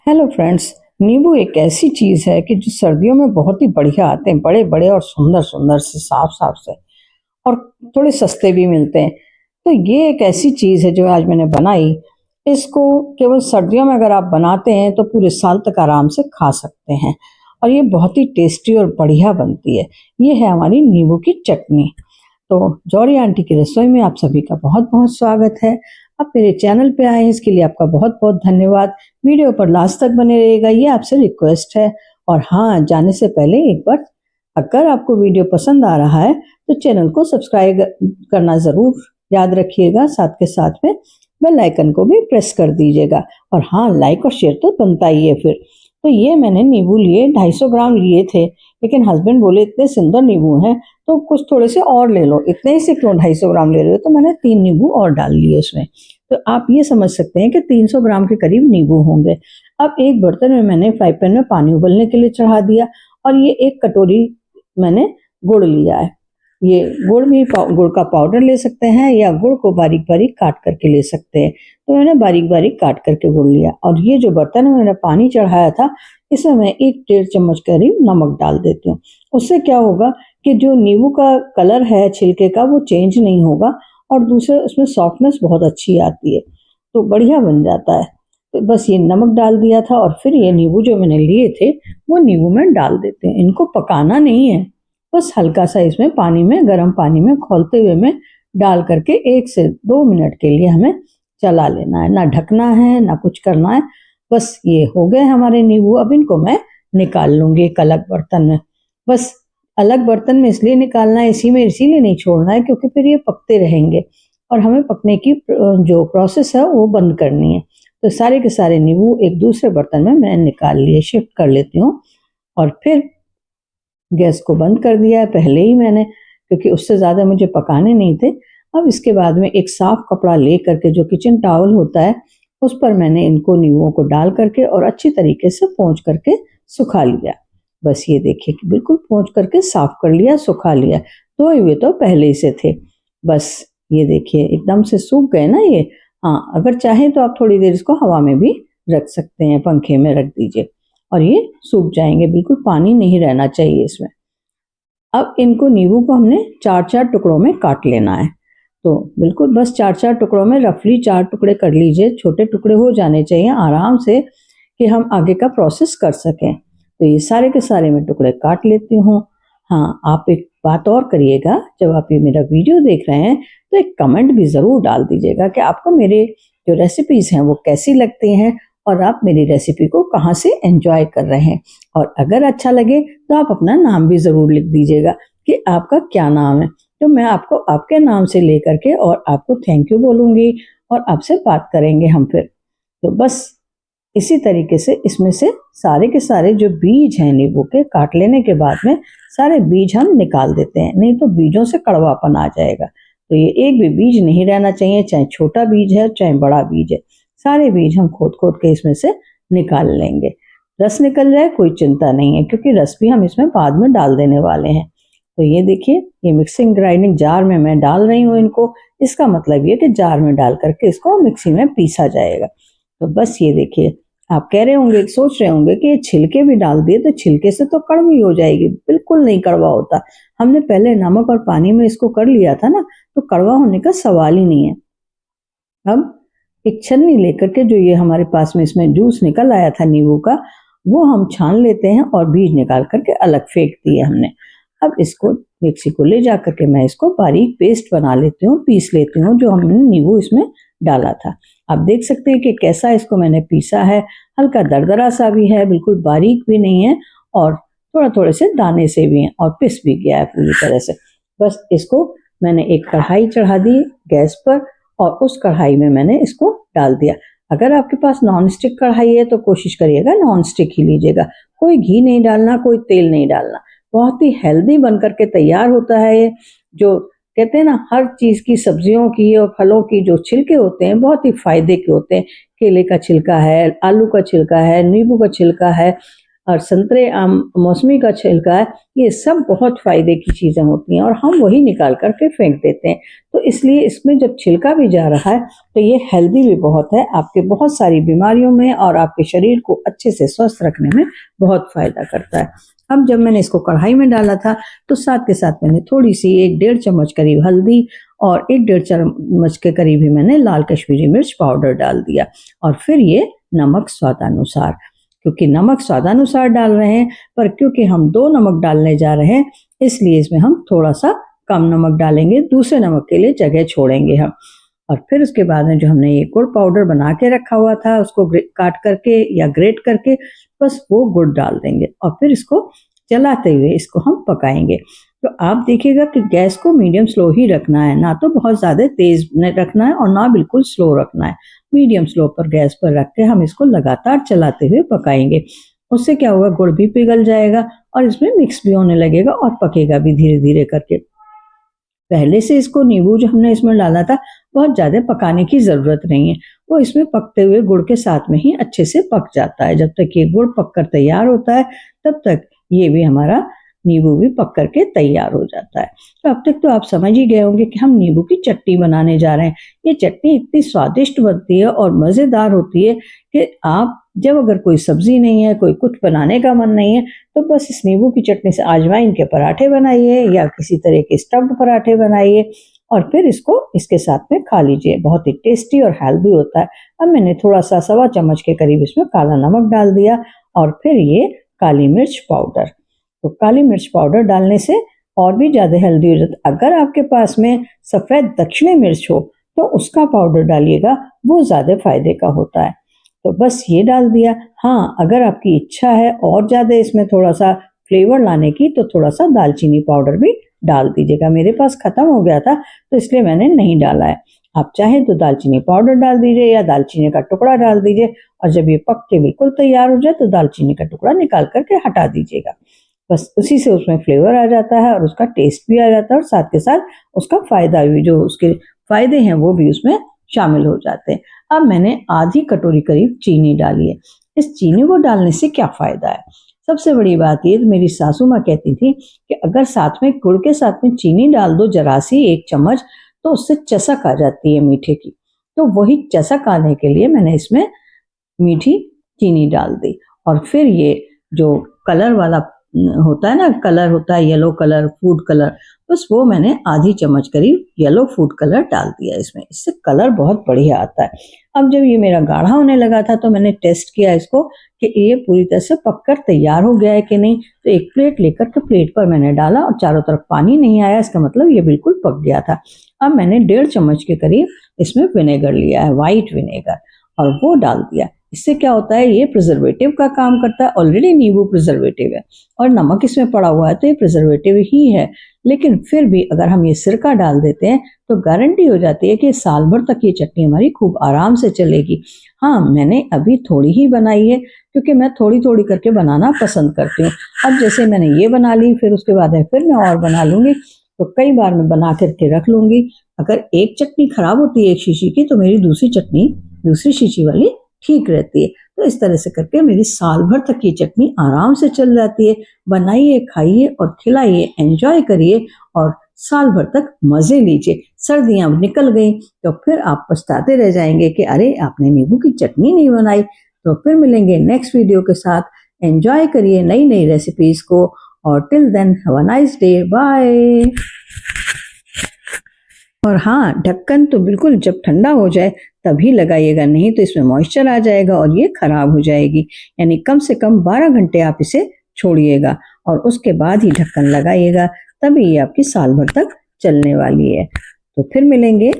Hello friends. नींबू एक ऐसी चीज है कि जो सर्दियों में बहुत ही बढ़िया आते हैं, बड़े बड़े और सुंदर सुंदर से, साफ साफ से, और थोड़े सस्ते भी मिलते हैं। तो ये एक ऐसी चीज है जो आज मैंने बनाई। इसको केवल सर्दियों में अगर आप बनाते हैं तो पूरे साल तक आराम से खा सकते हैं, और ये बहुत ही टेस्टी और बढ़िया बनती है। ये है हमारी नींबू की चटनी। तो जौहरी आंटी की रसोई में आप सभी का बहुत बहुत स्वागत है। आप मेरे चैनल पे आए हैं, इसके लिए आपका बहुत बहुत धन्यवाद। वीडियो पर लास्ट तक बने रहिएगा, ये आपसे रिक्वेस्ट है। और हाँ, जाने से पहले एक बार, अगर आपको वीडियो पसंद आ रहा है तो चैनल को सब्सक्राइब करना ज़रूर याद रखिएगा। साथ के साथ में बेल आइकन को भी प्रेस कर दीजिएगा। और हाँ, लाइक और शेयर तो बनता ही है फिर। तो ये मैंने नींबू लिए, 250 ग्राम लिए थे, लेकिन हस्बैंड बोले इतने सुंदर नींबू हैं तो कुछ थोड़े से और ले लो, इतने ही से क्यों 250 ग्राम ले रहे हो। तो मैंने 3 नींबू और डाल लिए उसमें। तो आप ये समझ सकते हैं कि 300 ग्राम के करीब नींबू होंगे। अब एक बर्तन में मैंने फ्राई पैन में पानी उबलने के लिए चढ़ा दिया, और ये 1 कटोरी मैंने गुड़ लिया है। ये गुड़ का पाउडर ले सकते हैं, या गुड़ को बारीक बारीक काट करके ले सकते हैं। तो मैंने बारीक बारीक काट करके गुड़ लिया। और ये जो बर्तन में मैंने पानी चढ़ाया था, इसमें मैं 1 डेढ़ चम्मच करीब नमक डाल देती हूँ। उससे क्या होगा कि जो नींबू का कलर है छिलके का, वो चेंज नहीं होगा, और दूसरे उसमें सॉफ्टनेस बहुत अच्छी आती है, तो बढ़िया बन जाता है। तो बस ये नमक डाल दिया था, और फिर ये नींबू जो मैंने लिए थे वो नींबू में डाल देते हैं। इनको पकाना नहीं है, बस हल्का सा इसमें पानी में, गर्म पानी में खौलते हुए में डाल करके 1 से 2 मिनट के लिए हमें चला लेना है। ना ढकना है ना कुछ करना है। बस ये हो गए हमारे नींबू। अब इनको मैं निकाल लूंगी एक अलग बर्तन में। बस अलग बर्तन में इसलिए निकालना है, इसी में इसीलिए नहीं छोड़ना है क्योंकि फिर ये पकते रहेंगे, और हमें पकने की जो प्रोसेस है वो बंद करनी है। तो सारे के सारे नींबू एक दूसरे बर्तन में मैं निकाल लिए, शिफ्ट कर लेती हूँ। और फिर गैस को बंद कर दिया है पहले ही मैंने, क्योंकि उससे ज़्यादा मुझे पकाने नहीं थे। अब इसके बाद में एक साफ कपड़ा ले करके, जो किचन टॉवल होता है, उस पर मैंने इनको नींबुओं को डाल करके और अच्छी तरीके से पोंछ करके सुखा लिया। बस ये देखिए कि बिल्कुल पोंछ करके साफ कर लिया, सुखा लिया। धोए हुए तो पहले ही से थे। बस ये देखिए एकदम से सूख गए ना ये। हाँ, अगर चाहें तो आप थोड़ी देर इसको हवा में भी रख सकते हैं, पंखे में रख दीजिए, और ये सूख जाएंगे। बिल्कुल पानी नहीं रहना चाहिए इसमें। अब इनको, नींबू को हमने 4-4 टुकड़ों में काट लेना है। तो बिल्कुल बस 4-4 टुकड़ों में, रफली 4 टुकड़े कर लीजिए। छोटे टुकड़े हो जाने चाहिए आराम से, कि हम आगे का प्रोसेस कर सकें। तो ये सारे के सारे मैं टुकड़े काट लेती हूँ। हाँ, आप एक बात और करिएगा, जब आप ये मेरा वीडियो देख रहे हैं तो एक कमेंट भी ज़रूर डाल दीजिएगा कि आपको मेरे जो रेसिपीज़ हैं वो कैसी लगती हैं, और आप मेरी रेसिपी को कहाँ से एंजॉय कर रहे हैं। और अगर अच्छा लगे तो आप अपना नाम भी ज़रूर लिख दीजिएगा कि आपका क्या नाम है। तो मैं आपको आपके नाम से लेकर के और आपको थैंक यू बोलूँगी, और आपसे बात करेंगे हम फिर। तो बस इसी तरीके से इसमें से सारे के सारे जो बीज हैं नींबू के, काट लेने के बाद में सारे बीज हम निकाल देते हैं, नहीं तो बीजों से कड़वापन आ जाएगा। तो ये एक भी बीज नहीं रहना चाहिए, चाहे छोटा बीज है चाहे बड़ा बीज है। सारे बीज हम खोद खोद के इसमें से निकाल लेंगे। रस निकल जाए कोई चिंता नहीं है, क्योंकि रस भी हम इसमें बाद में डाल देने वाले हैं। तो ये देखिए, ये मिक्सिंग ग्राइंडिंग जार में मैं डाल रही हूँ इनको। इसका मतलब ये कि जार में डाल करके इसको मिक्सी में पीसा जाएगा। तो बस ये देखिए, आप कह रहे होंगे, सोच रहे होंगे कि ये छिलके भी डाल दिए तो छिलके से तो कड़वी हो जाएगी। बिल्कुल नहीं कड़वा होता। हमने पहले नमक और पानी में इसको कर लिया था ना, तो कड़वा होने का सवाल ही नहीं है। अब एक छन्नी लेकर के, जो ये हमारे पास में इसमें जूस निकल आया था नींबू का, वो हम छान लेते हैं, और बीज निकाल करके अलग फेंक दिए हमने। अब इसको मिक्सी को ले जा करके मैं इसको बारीक पेस्ट बना लेती हूँ, पीस लेती हूँ, जो हमने नींबू इसमें डाला था। आप देख सकते हैं कि कैसा इसको मैंने पीसा है। हल्का दरदरा सा भी है, बिल्कुल बारीक भी नहीं है, और थोड़ा थोड़े से दाने से भी हैं, और पिस भी गया है पूरी तरह से। बस इसको मैंने एक कढ़ाई चढ़ा दी गैस पर, और उस कढ़ाई में मैंने इसको डाल दिया। अगर आपके पास नॉन स्टिक कढ़ाई है तो कोशिश करिएगा नॉन स्टिक ही लीजिएगा। कोई घी नहीं डालना, कोई तेल नहीं डालना। बहुत ही हेल्दी बन करके तैयार होता है ये। जो कहते हैं ना, हर चीज़ की, सब्जियों की और फलों की जो छिलके होते हैं बहुत ही फायदे के होते हैं। केले का छिलका है, आलू का छिलका है, नींबू का छिलका है, और संतरे, आम, मौसमी का छिलका है, ये सब बहुत फायदे की चीज़ें होती हैं और हम वही निकाल करके फेंक देते हैं। तो इसलिए इसमें जब छिलका भी जा रहा है तो ये हेल्दी भी बहुत है, आपके बहुत सारी बीमारियों में और आपके शरीर को अच्छे से स्वस्थ रखने में बहुत फायदा करता है। अब जब मैंने इसको कढ़ाई में डाला था तो साथ के साथ मैंने थोड़ी सी 1-1.5 चम्मच करीब हल्दी और 1-1.5 चम्मच के करीब ही मैंने लाल कश्मीरी मिर्च पाउडर डाल दिया और फिर ये नमक स्वादानुसार, क्योंकि नमक स्वादानुसार डाल रहे हैं, पर क्योंकि हम 2 नमक डालने जा रहे हैं इसलिए इसमें हम थोड़ा सा कम नमक डालेंगे, दूसरे नमक के लिए जगह छोड़ेंगे हम। और फिर उसके बाद में जो हमने ये गुड़ पाउडर बना के रखा हुआ था उसको काट करके या ग्रेट करके बस वो गुड़ डाल देंगे और फिर इसको चलाते हुए इसको हम पकाएंगे। तो आप देखिएगा कि गैस को मीडियम स्लो ही रखना है, ना तो बहुत ज़्यादा तेज रखना है और ना बिल्कुल स्लो रखना है। मीडियम स्लो पर गैस पर रख के हम इसको लगातार चलाते हुए पकाएंगे। उससे क्या होगा, गुड़ भी पिघल जाएगा और इसमें मिक्स भी होने लगेगा और पकेगा भी धीरे धीरे करके। पहले से इसको नींबू जो हमने इसमें डाला था बहुत ज़्यादा पकाने की ज़रूरत नहीं है, वो इसमें पकते हुए गुड़ के साथ में ही अच्छे से पक जाता है। जब तक ये गुड़ पक कर तैयार होता है तब तक ये भी हमारा नींबू भी पक करके तैयार हो जाता है। तो अब तक तो आप समझ ही गए होंगे कि हम नींबू की चटनी बनाने जा रहे हैं। ये चटनी इतनी स्वादिष्ट बनती है और मज़ेदार होती है कि आप जब अगर कोई सब्जी नहीं है, कोई कुछ बनाने का मन नहीं है, तो बस इस नींबू की चटनी से अजवाइन के पराठे बनाइए या किसी तरह के स्टफ्ड पराठे बनाइए और फिर इसको इसके साथ में खा लीजिए। बहुत ही टेस्टी और हेल्दी होता है। अब मैंने थोड़ा सा 1.25 चम्मच के करीब इसमें काला नमक डाल दिया और फिर ये काली मिर्च पाउडर। तो काली मिर्च पाउडर डालने से और भी ज़्यादा हेल्दी हो जाता है। अगर आपके पास में सफ़ेद दक्षिणी मिर्च हो तो उसका पाउडर डालिएगा, वो ज़्यादा फायदे का होता है। तो बस ये डाल दिया। हाँ, अगर आपकी इच्छा है और ज़्यादा इसमें थोड़ा सा फ्लेवर लाने की तो थोड़ा सा दालचीनी पाउडर भी डाल दीजिएगा। मेरे पास ख़त्म हो गया था तो इसलिए मैंने नहीं डाला है। आप चाहें तो दालचीनी पाउडर डाल दीजिए या दालचीनी का टुकड़ा डाल दीजिए और जब ये पक के बिल्कुल तैयार हो जाए तो दालचीनी का टुकड़ा निकाल करके हटा दीजिएगा। बस उसी से उसमें फ्लेवर आ जाता है और उसका टेस्ट भी आ जाता है और साथ के साथ उसका फ़ायदा भी, जो उसके फ़ायदे हैं वो भी उसमें शामिल हो जाते हैं। अब मैंने आधी कटोरी करीब चीनी डाली है। इस चीनी को डालने से क्या फ़ायदा है? सबसे बड़ी बात ये, तो मेरी सासू माँ कहती थी कि अगर साथ में गुड़ के साथ में चीनी डाल दो जरा सी 1 चम्मच तो उससे चसक आ जाती है मीठे की। तो वही चसक आने के लिए मैंने इसमें मीठी चीनी डाल दी और फिर ये जो कलर वाला होता है ना, कलर होता है येलो कलर, फूड कलर, बस वो मैंने आधी चम्मच करीब येलो फूड कलर डाल दिया इसमें। इससे कलर बहुत बढ़िया आता है। अब जब ये मेरा गाढ़ा होने लगा था तो मैंने टेस्ट किया इसको कि ये पूरी तरह से पककर तैयार हो गया है कि नहीं। तो एक प्लेट लेकर के प्लेट पर मैंने डाला और चारों तरफ पानी नहीं आया, इसका मतलब ये बिल्कुल पक गया था। अब मैंने 1.5 चम्मच के करीब इसमें विनेगर लिया है, वाइट विनेगर, और वो डाल दिया। इससे क्या होता है, ये प्रिजर्वेटिव का काम करता है। ऑलरेडी नींबू प्रिजर्वेटिव है और नमक इसमें पड़ा हुआ है तो ये प्रिजर्वेटिव ही है, लेकिन फिर भी अगर हम ये सिरका डाल देते हैं तो गारंटी हो जाती है कि साल भर तक ये चटनी हमारी खूब आराम से चलेगी। हाँ, मैंने अभी थोड़ी ही बनाई है क्योंकि मैं थोड़ी थोड़ी करके बनाना पसंद करती हूँ। अब जैसे मैंने ये बना ली, फिर उसके बाद में फिर मैं और बना लूँगी, तो कई बार मैं बना करके रख लूँगी। अगर एक चटनी खराब होती है एक शीशी की तो मेरी दूसरी चटनी दूसरी शीशी वाली ठीक रहती है। तो इस तरह से करके मेरी साल भर तक ये चटनी आराम से चल जाती है। बनाइए, खाइए और खिलाइए, एंजॉय करिए और साल भर तक मज़े लीजिए। सर्दियाँ निकल गई तो फिर आप पछताते रह जाएंगे कि अरे आपने नींबू की चटनी नहीं बनाई। तो फिर मिलेंगे नेक्स्ट वीडियो के साथ। एंजॉय करिए नई नई रेसिपीज़ को और till then have a nice day, bye. और हाँ, ढक्कन तो बिल्कुल जब ठंडा हो जाए तभी लगाइएगा, नहीं तो इसमें मॉइस्चर आ जाएगा और ये खराब हो जाएगी। यानी कम से कम 12 घंटे आप इसे छोड़िएगा और उसके बाद ही ढक्कन लगाइएगा, तभी ये आपकी साल भर तक चलने वाली है। तो फिर मिलेंगे